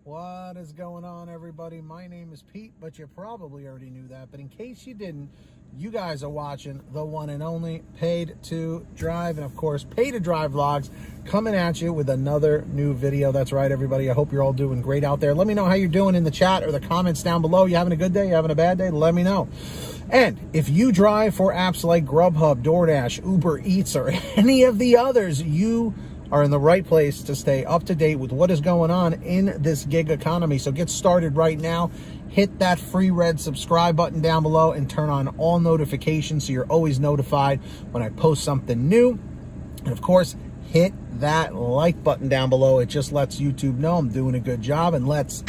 What is going on, everybody? My name is Pete, but you probably already knew that. But in case you didn't, you guys are watching the one and only Paid to Drive, and of course, Paid to Drive vlogs coming at you with another new video. That's right, everybody. I hope you're all doing great out there. Let me know how you're doing in the chat or the comments down below. You having a good day? You having a bad day? Let me know. And if you drive for apps like GrubHub, Doordash, Uber Eats, or any of the others, you are in the right place to stay up to date with what is going on in this gig economy. So get started right now. Hit that free red subscribe button down below and turn on all notifications so you're always notified when I post something new. And of course, hit that like button down below. It just lets YouTube know I'm doing a good job. And let's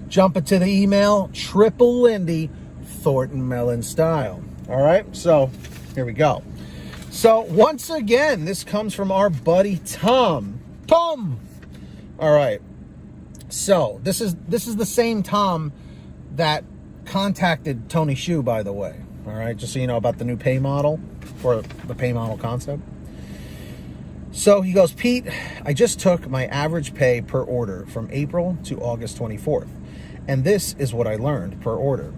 jump into the email. Triple Lindy, Thornton Mellon style. All right, so here we go. So once again, this comes from our buddy Tom. Tom! All right. So this is the same Tom that contacted Tony Shu, by the way. All right, just so you know about the new pay model, or the pay model concept. So he goes, Pete, I just took my average pay per order from April to August 24th. And this is what I learned per order.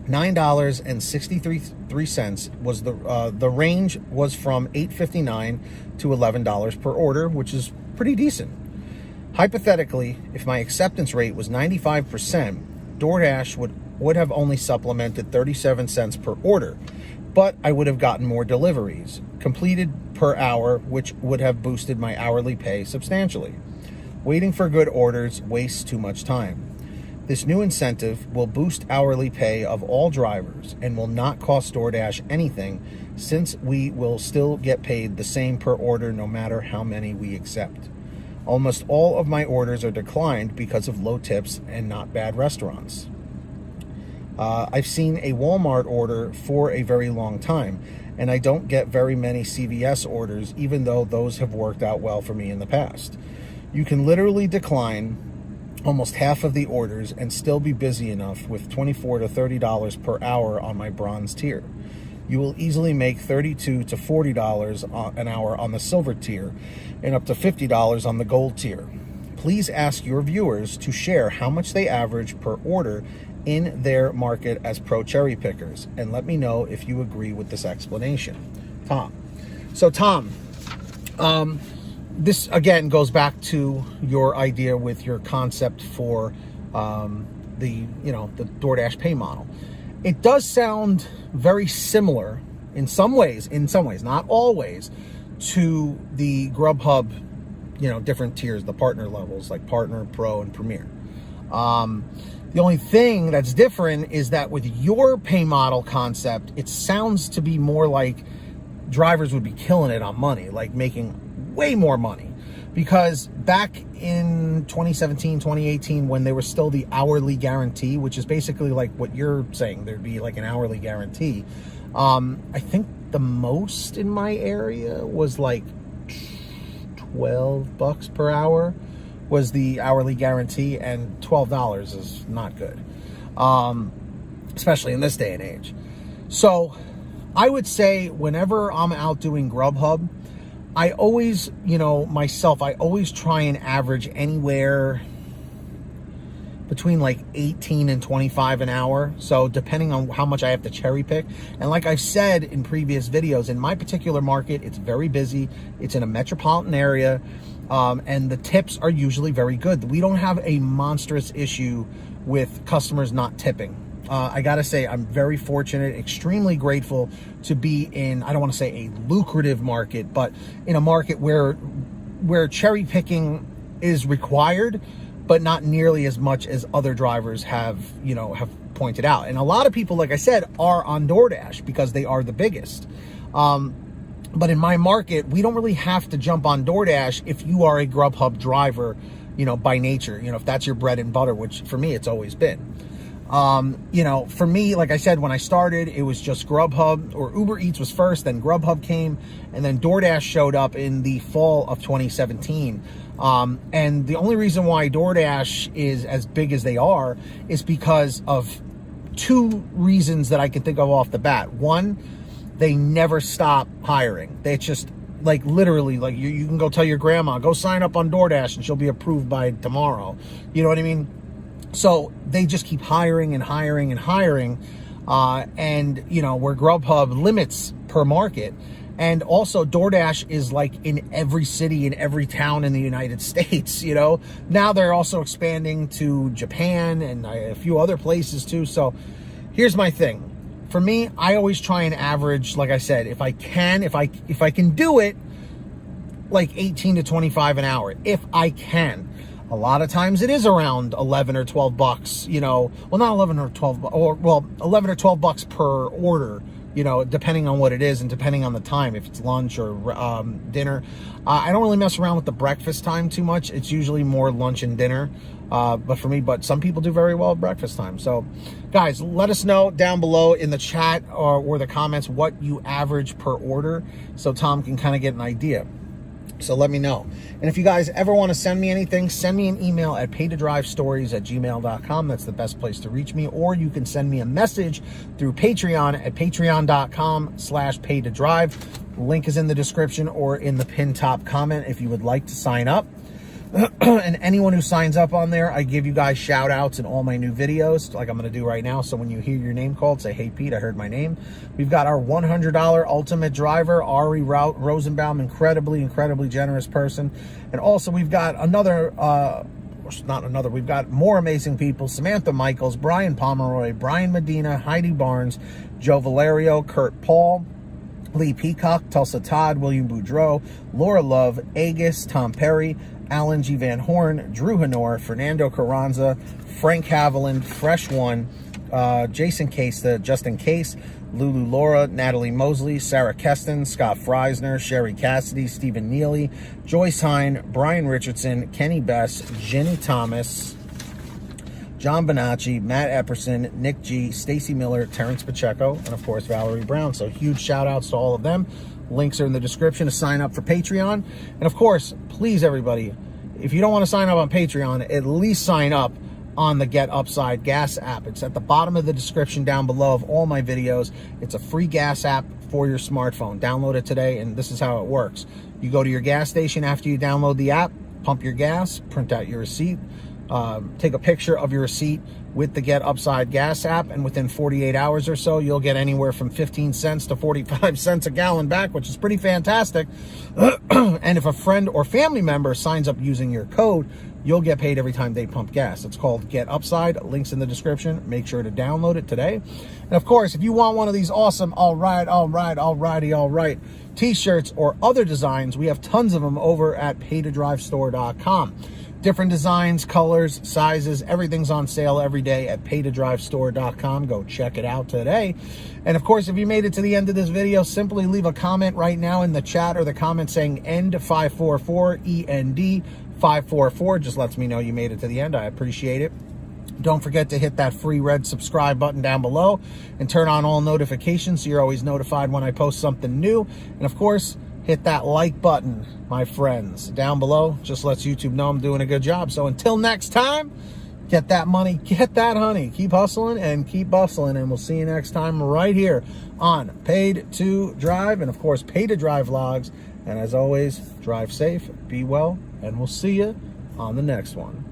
$9.63 was the range was from $8.59 to $11 per order, which is pretty decent. Hypothetically, if my acceptance rate was 95%, DoorDash would have only supplemented 37 cents per order, but I would have gotten more deliveries completed per hour, which would have boosted my hourly pay substantially. Waiting for good orders wastes too much time. This new incentive will boost hourly pay of all drivers and will not cost DoorDash anything, since we will still get paid the same per order no matter how many we accept. Almost all of my orders are declined because of low tips and not bad restaurants. I've seen a Walmart order for a very long time, and I don't get very many CVS orders, even though those have worked out well for me in the past. You can literally decline almost half of the orders and still be busy enough with $24 to $30 per hour on my bronze tier. You will easily make $32 to $40 an hour on the silver tier and up to $50 on the gold tier. Please ask your viewers to share how much they average per order in their market as pro cherry pickers, and let me know if you agree with this explanation. Tom. So Tom, this again goes back to your idea with your concept for the DoorDash pay model. It does sound very similar in some ways, not always, to the GrubHub, different tiers, the partner levels like partner, pro, and premier. The only thing that's different is that with your pay model concept, it sounds to be more like drivers would be killing it on money, like making way more money, because back in 2017, 2018, when there was still the hourly guarantee, which is basically like what you're saying, there'd be like an hourly guarantee. I think the most in my area was like $12 per hour was the hourly guarantee, and $12 is not good, especially in this day and age. So I would say whenever I'm out doing GrubHub, I always, I always try and average anywhere between like 18 and 25 an hour. So depending on how much I have to cherry pick. And like I've said in previous videos, in my particular market, it's very busy. It's in a metropolitan area. And the tips are usually very good. We don't have a monstrous issue with customers not tipping. I gotta say, I'm very fortunate, extremely grateful to be in, I don't want to say a lucrative market, but in a market where cherry picking is required, but not nearly as much as other drivers have pointed out. And a lot of people, like I said, are on DoorDash because they are the biggest. But in my market, we don't really have to jump on DoorDash if you are a GrubHub driver, by nature, if that's your bread and butter, which for me, it's always been. For me, like I said, when I started, it was just GrubHub, or Uber Eats was first, then GrubHub came, and then DoorDash showed up in the fall of 2017. And the only reason why DoorDash is as big as they are is because of two reasons that I can think of off the bat. One, they never stop hiring. They just, like, literally, you can go tell your grandma, go sign up on DoorDash and she'll be approved by tomorrow. You know what I mean? So they just keep hiring and hiring and hiring. And, you know, where Grubhub limits per market. And also DoorDash is like in every city, in every town in the United States, you know. Now they're also expanding to Japan and a few other places too. So here's my thing. For me, I always try and average, like I said, if I can do it, like 18 to 25 an hour, if I can. A lot of times it is around 11 or 12 bucks, you know, well, not 11 or 12, or well, 11 or 12 bucks per order, you know, depending on what it is and depending on the time, if it's lunch or dinner. I don't really mess around with the breakfast time too much. It's usually more lunch and dinner, but for me, but some people do very well at breakfast time. So guys, let us know down below in the chat or the comments what you average per order so Tom can kind of get an idea. So let me know. And if you guys ever want to send me anything, send me an email at paytodrivestories@gmail.com. That's the best place to reach me. Or you can send me a message through Patreon at patreon.com/paytodrive. Link is in the description or in the pinned top comment if you would like to sign up. And anyone who signs up on there, I give you guys shout outs in all my new videos, like I'm going to do right now. So when you hear your name called, say, hey, Pete, I heard my name. We've got our $100 ultimate driver, Ari Rosenbaum, incredibly generous person. And also we've got we've got more amazing people: Samantha Michaels, Brian Pomeroy, Brian Medina, Heidi Barnes, Joe Valerio, Kurt Paul, Lee Peacock, Tulsa Todd, William Boudreau, Laura Love, Agus, Tom Perry, Alan G. Van Horn, Drew Honor, Fernando Carranza, Frank Haviland, Fresh One, Jason Case, Justin Case, Lulu Laura, Natalie Mosley, Sarah Keston, Scott Freisner, Sherry Cassidy, Stephen Neely, Joyce Hine, Brian Richardson, Kenny Bess, Jenny Thomas, John Bonacci, Matt Epperson, Nick G, Stacy Miller, Terrence Pacheco, and of course Valerie Brown. So huge shout outs to all of them. Links are in the description to sign up for Patreon. And of course, please everybody, if you don't want to sign up on Patreon, at least sign up on the Get Upside gas app. It's at the bottom of the description down below of all my videos. It's a free gas app for your smartphone. Download it today, and this is how it works. You go to your gas station after you download the app, pump your gas, print out your receipt, take a picture of your receipt with the Get Upside gas app, and within 48 hours or so, you'll get anywhere from 15 cents to 45 cents a gallon back, which is pretty fantastic. And if a friend or family member signs up using your code, you'll get paid every time they pump gas. It's called Get Upside. Links in the description. Make sure to download it today. And of course, if you want one of these awesome all right t-shirts or other designs, we have tons of them over at paytodrivestore.com. Different designs, colors, sizes, everything's on sale every day at paytodrivestore.com. Go check it out today. And of course, if you made it to the end of this video, simply leave a comment right now in the chat or the comment saying END544, END544. Just lets me know you made it to the end. I appreciate it. Don't forget to hit that free red subscribe button down below and turn on all notifications so you're always notified when I post something new. And of course, hit that like button, my friends, down below. Just lets YouTube know I'm doing a good job. So until next time, get that money, get that honey. Keep hustling and keep bustling, and we'll see you next time right here on Paid to Drive, and of course, Pay to Drive vlogs. And as always, drive safe, be well, and we'll see you on the next one.